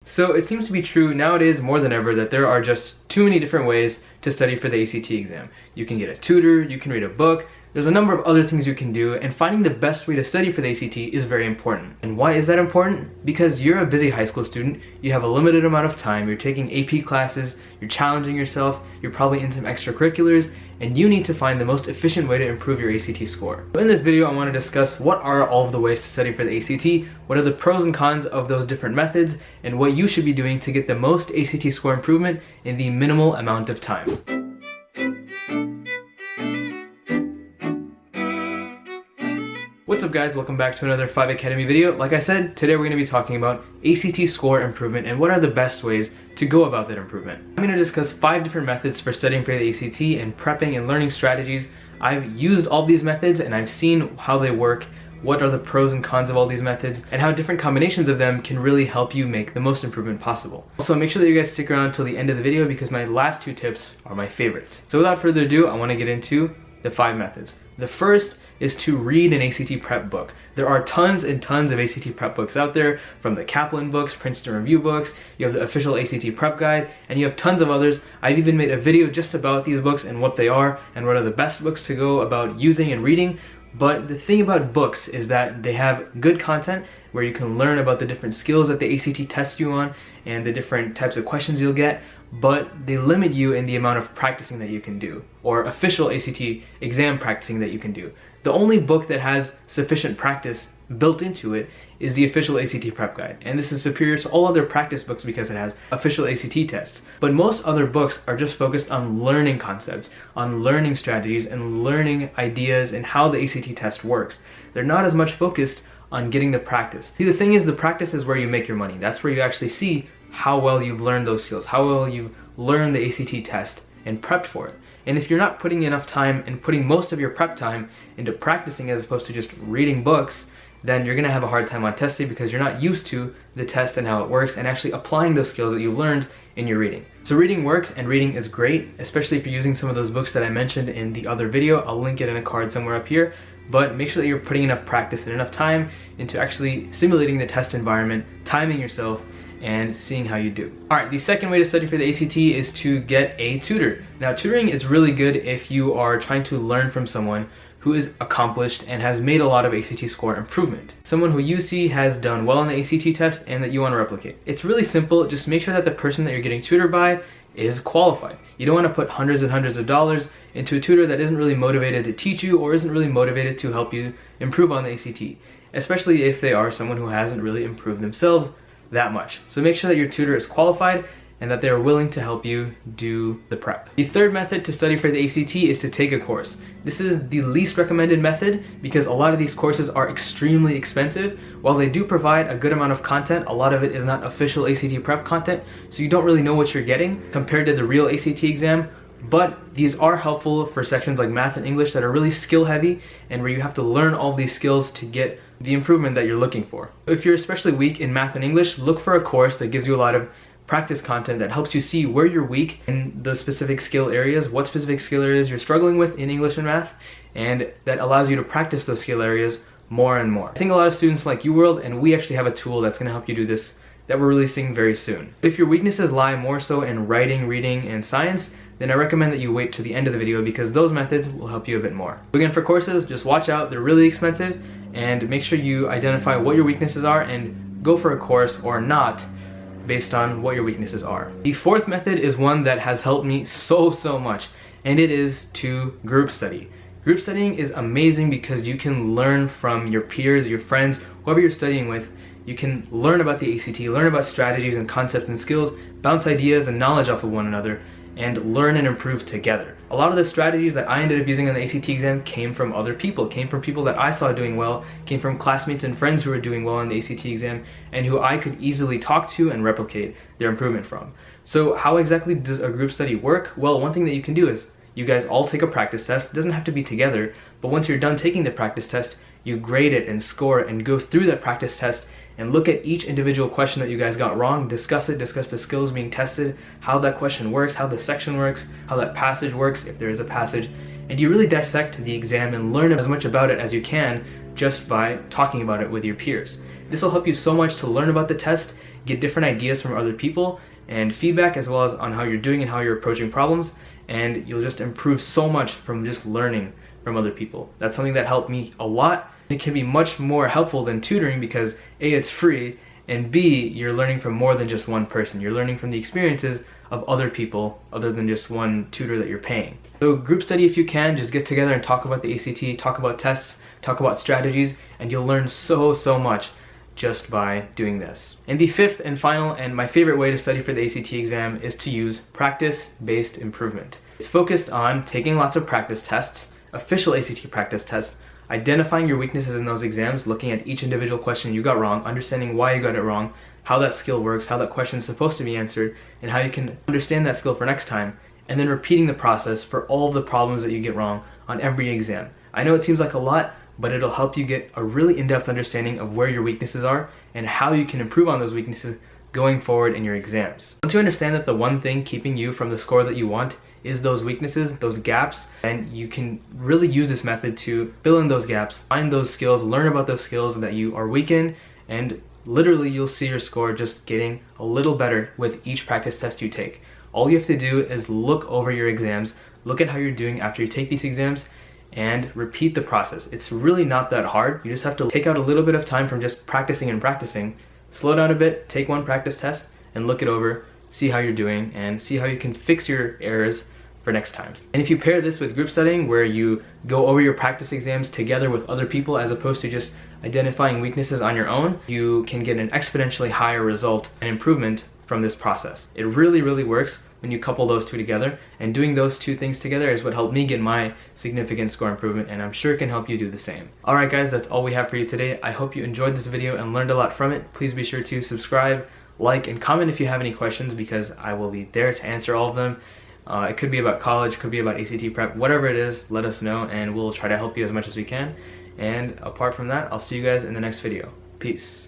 So it seems to be true nowadays more than ever that there are just too many different ways to study for the ACT exam. You can get a tutor, you can read a book, there's a number of other things you can do, and finding the best way to study for the ACT is very important. And why is that important? Because you're a busy high school student, you have a limited amount of time, you're taking AP classes, you're challenging yourself, you're probably in some extracurriculars, and you need to find the most efficient way to improve your ACT score. So in this video, I want to discuss what are all of the ways to study for the ACT, what are the pros and cons of those different methods, and what you should be doing to get the most ACT score improvement in the minimal amount of time. What's up guys, welcome back to another 5 Academy video. Like I said, today we're going to be talking about ACT score improvement and what are the best ways to go about that improvement. I'm going to discuss 5 different methods for studying for the ACT and prepping and learning strategies. I've used all these methods and I've seen how they work, what are the pros and cons of all these methods, and how different combinations of them can really help you make the most improvement possible. Also, make sure that you guys stick around until the end of the video because my last 2 tips are my favorite. So without further ado, I want to get into the 5 methods. The first is to read an ACT prep book. There are tons and tons of ACT prep books out there, from the Kaplan books, Princeton Review books, you have the official ACT prep guide, and you have tons of others. I've even made a video just about these books and what they are and what are the best books to go about using and reading. But the thing about books is that they have good content where you can learn about the different skills that the ACT tests you on and the different types of questions you'll get, but they limit you in the amount of practicing that you can do, or official ACT exam practicing that you can do. The only book that has sufficient practice built into it is the official ACT prep guide, and this is superior to all other practice books because it has official ACT tests. But most other books are just focused on learning concepts, on learning strategies, and learning ideas and how the ACT test works. They're not as much focused on getting the practice. See, the thing is, the practice is where you make your money. That's where you actually see how well you've learned those skills, how well you've learned the ACT test and prepped for it. And if you're not putting enough time and putting most of your prep time into practicing as opposed to just reading books, then you're gonna have a hard time on testing because you're not used to the test and how it works and actually applying those skills that you've learned in your reading. So reading works and reading is great, especially if you're using some of those books that I mentioned in the other video. I'll link it in a card somewhere up here. But make sure that you're putting enough practice and enough time into actually simulating the test environment, timing yourself, and seeing how you do. Alright, the second way to study for the ACT is to get a tutor. Now, tutoring is really good if you are trying to learn from someone who is accomplished and has made a lot of ACT score improvement. Someone who you see has done well on the ACT test and that you want to replicate. It's really simple, just make sure that the person that you're getting tutored by is qualified. You don't want to put hundreds and hundreds of dollars into a tutor that isn't really motivated to teach you or isn't really motivated to help you improve on the ACT, especially if they are someone who hasn't really improved themselves that much. So make sure that your tutor is qualified and that they're willing to help you do the prep. The third method to study for the ACT is to take a course. This is the least recommended method because a lot of these courses are extremely expensive. While they do provide a good amount of content, a lot of it is not official ACT prep content, so you don't really know what you're getting compared to the real ACT exam. But these are helpful for sections like math and English that are really skill heavy and where you have to learn all these skills to get the improvement that you're looking for. If you're especially weak in math and English, look for a course that gives you a lot of practice content that helps you see where you're weak in the specific skill areas, what specific skill areas you're struggling with in English and math, and that allows you to practice those skill areas more and more. I think a lot of students like UWorld, and we actually have a tool that's going to help you do this that we're releasing very soon. If your weaknesses lie more so in writing, reading, and science, then I recommend that you wait to the end of the video because those methods will help you a bit more. So again, for courses, just watch out, they're really expensive, and make sure you identify what your weaknesses are and go for a course or not based on what your weaknesses are. The fourth method is one that has helped me so much, and it is to group study. Group studying is amazing because you can learn from your peers, your friends, whoever you're studying with. You can learn about the ACT, learn about strategies and concepts and skills, bounce ideas and knowledge off of one another, and learn and improve together. A lot of the strategies that I ended up using on the ACT exam came from other people, came from people that I saw doing well, came from classmates and friends who were doing well on the ACT exam, and who I could easily talk to and replicate their improvement from. So how exactly does a group study work? Well, one thing that you can do is you guys all take a practice test. It doesn't have to be together, but once you're done taking the practice test, you grade it and score it and go through that practice test and look at each individual question that you guys got wrong, discuss it, discuss the skills being tested, how that question works, how the section works, how that passage works, if there is a passage, and you really dissect the exam and learn as much about it as you can just by talking about it with your peers. This will help you so much to learn about the test get different ideas from other people and feedback, as well as on how you're doing and how you're approaching problems, and you'll just improve so much from just learning from other people. That's something that helped me a lot. It can be much more helpful than tutoring because A, it's free, and B, you're learning from more than just one person. You're learning from the experiences of other people other than just one tutor that you're paying. So group study if you can, just get together and talk about the ACT, talk about tests, talk about strategies, and you'll learn so much just by doing this. And the fifth and final and my favorite way to study for the ACT exam is to use practice-based improvement. It's focused on taking lots of practice tests, official ACT practice tests, identifying your weaknesses in those exams, looking at each individual question you got wrong, understanding why you got it wrong, how that skill works, how that question is supposed to be answered, and how you can understand that skill for next time, and then repeating the process for all of the problems that you get wrong on every exam. I know it seems like a lot, but it'll help you get a really in-depth understanding of where your weaknesses are and how you can improve on those weaknesses going forward in your exams. Once you understand that the one thing keeping you from the score that you want is those weaknesses, those gaps, and you can really use this method to fill in those gaps, find those skills, learn about those skills that you are weak in, and literally you'll see your score just getting a little better with each practice test you take. All you have to do is look over your exams, look at how you're doing after you take these exams, and repeat the process. It's really not that hard. You just have to take out a little bit of time from just practicing and practicing, slow down a bit, take one practice test, and look it over, see how you're doing, and see how you can fix your errors for next time. And if you pair this with group studying, where you go over your practice exams together with other people as opposed to just identifying weaknesses on your own, you can get an exponentially higher result and improvement from this process. It really works when you couple those two together, and doing those two things together is what helped me get my significant score improvement, and I'm sure it can help you do the same. Alright guys, that's all we have for you today. I hope you enjoyed this video and learned a lot from it. Please be sure to subscribe, like, and comment if you have any questions, because I will be there to answer all of them. It could be about college, could be about ACT prep, whatever it is, let us know and we'll try to help you as much as we can. And apart from that, I'll see you guys in the next video. Peace.